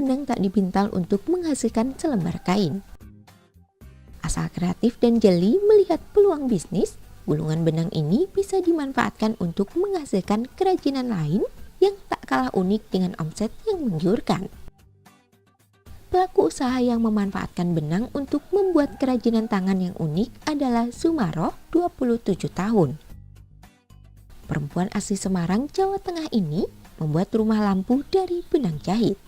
benang tak dipintal untuk menghasilkan selembar kain. Asal kreatif dan jeli melihat peluang bisnis, gulungan benang ini bisa dimanfaatkan untuk menghasilkan kerajinan lain yang tak kalah unik dengan omset yang menggiurkan. Pelaku usaha yang memanfaatkan benang untuk membuat kerajinan tangan yang unik adalah Sumaroh, 27 tahun. Perempuan asli Semarang, Jawa Tengah ini membuat rumah lampu dari benang jahit.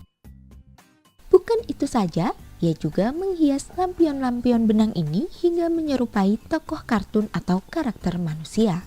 Bukan itu saja, ia juga menghias lampion-lampion benang ini hingga menyerupai tokoh kartun atau karakter manusia.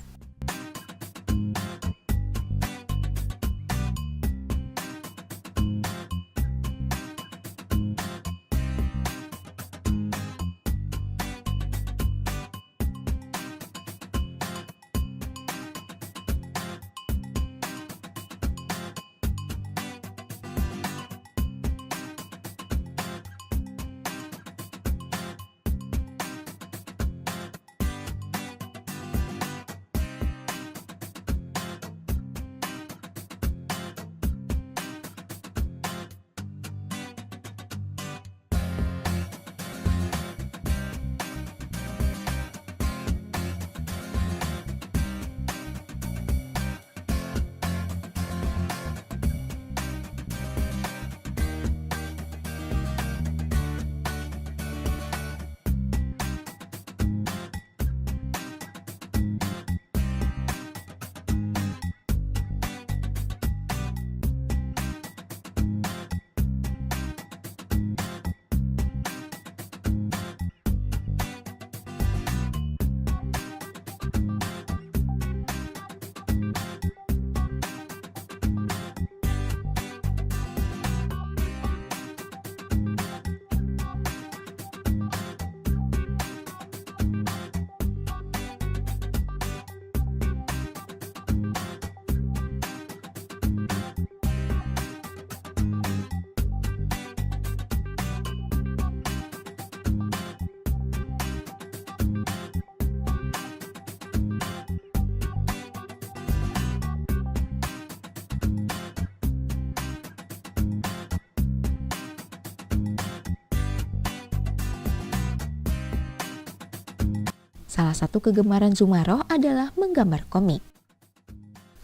Salah satu kegemaran Sumaroh adalah menggambar komik.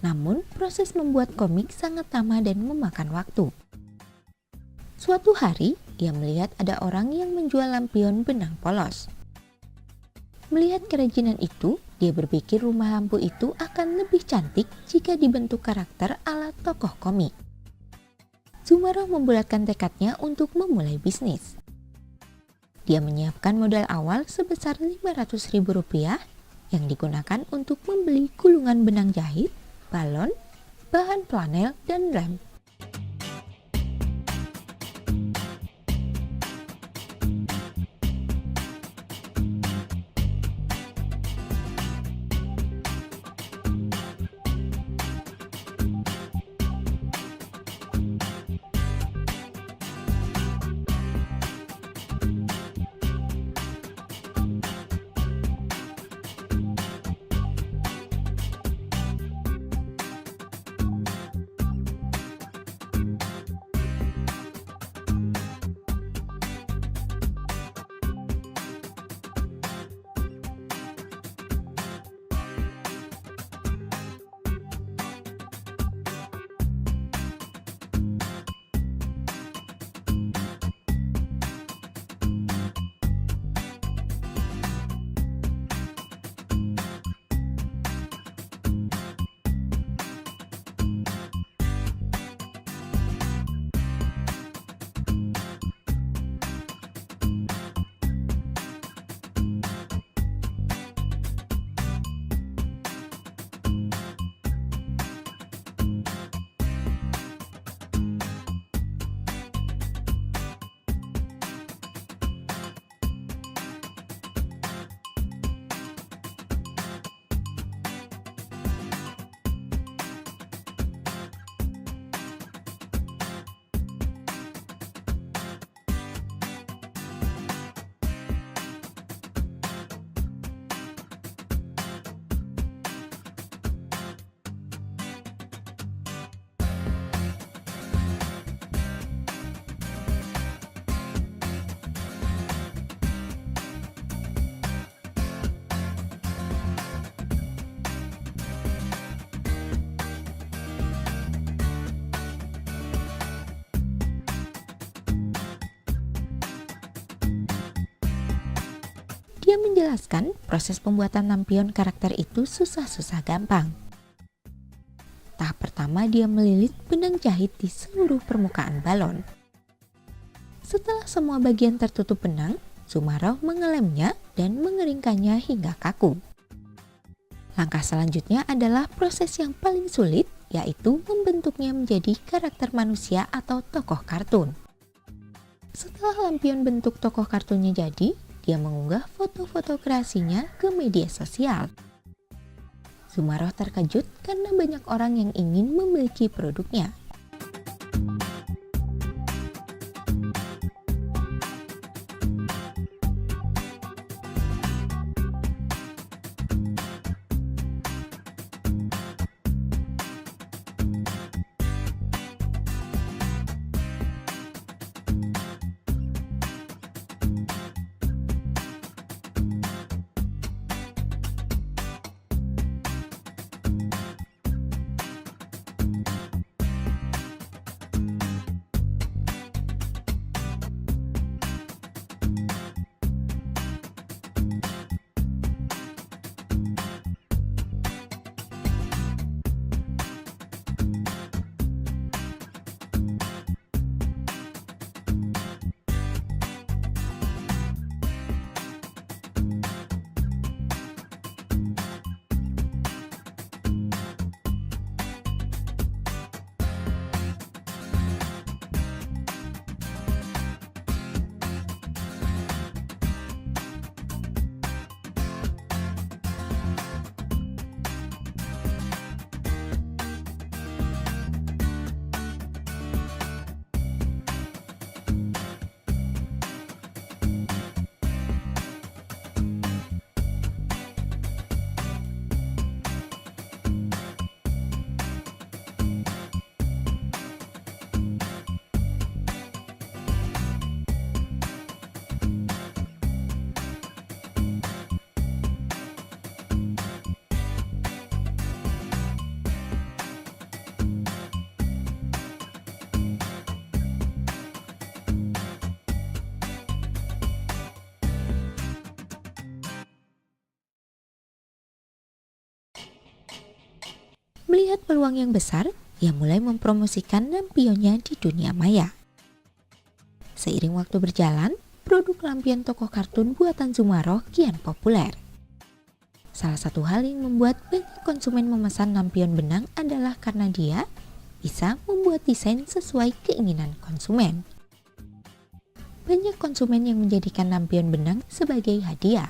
Namun, proses membuat komik sangat lama dan memakan waktu. Suatu hari, ia melihat ada orang yang menjual lampion benang polos. Melihat kerajinan itu, dia berpikir rumah lampu itu akan lebih cantik jika dibentuk karakter ala tokoh komik. Sumaroh membulatkan tekadnya untuk memulai bisnis. Dia menyiapkan modal awal sebesar Rp500.000 yang digunakan untuk membeli gulungan benang jahit, balon, bahan flanel, dan lem. Dia menjelaskan proses pembuatan lampion karakter itu susah-susah gampang. Tahap pertama, dia melilit benang jahit di seluruh permukaan balon. Setelah semua bagian tertutup benang, Zumaroh mengelemnya dan mengeringkannya hingga kaku. Langkah selanjutnya adalah proses yang paling sulit, yaitu membentuknya menjadi karakter manusia atau tokoh kartun. Setelah lampion bentuk tokoh kartunnya jadi, dia mengunggah foto-foto kreasinya ke media sosial. Zumaroh terkejut karena banyak orang yang ingin memiliki produknya. Melihat peluang yang besar, ia mulai mempromosikan lampionnya di dunia maya. Seiring waktu berjalan, produk lampion tokoh kartun buatan Zumaroh kian populer. Salah satu hal yang membuat banyak konsumen memesan lampion benang adalah karena dia bisa membuat desain sesuai keinginan konsumen. Banyak konsumen yang menjadikan lampion benang sebagai hadiah.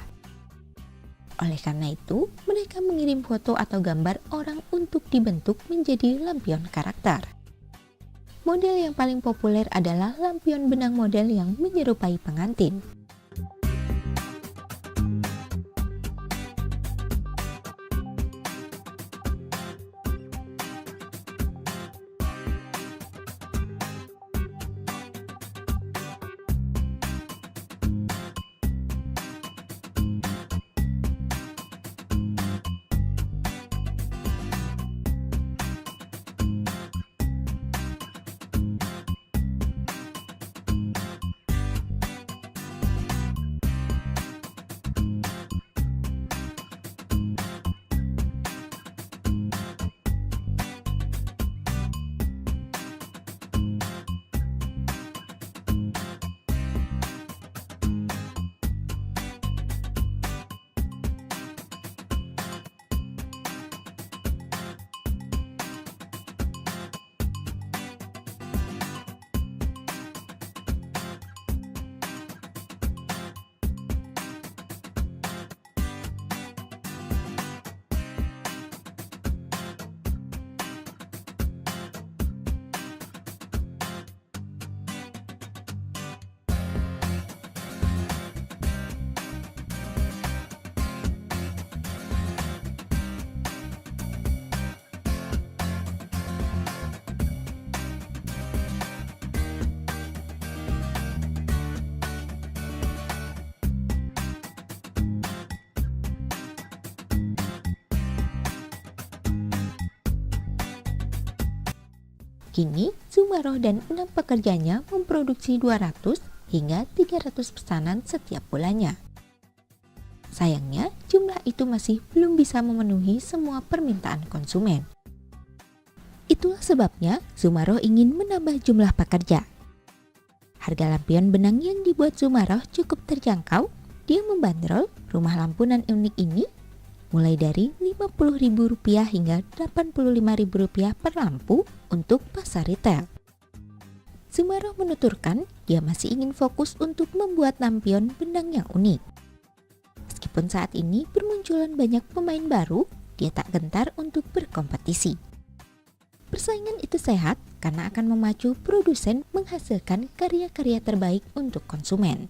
Oleh karena itu, mereka mengirim foto atau gambar orang untuk dibentuk menjadi lampion karakter. Model yang paling populer adalah lampion benang model yang menyerupai pengantin. Kini, Zumaroh dan 6 pekerjanya memproduksi 200 hingga 300 pesanan setiap bulannya. Sayangnya, jumlah itu masih belum bisa memenuhi semua permintaan konsumen. Itulah sebabnya Zumaroh ingin menambah jumlah pekerja. Harga lampion benang yang dibuat Zumaroh cukup terjangkau. Dia membanderol rumah lampu nan unik ini mulai dari Rp50.000 hingga Rp85.000 per lampu untuk pasar retail. Zumaroh menuturkan dia masih ingin fokus untuk membuat lampion benang yang unik. Meskipun saat ini bermunculan banyak pemain baru, dia tak gentar untuk berkompetisi. Persaingan itu sehat karena akan memacu produsen menghasilkan karya-karya terbaik untuk konsumen.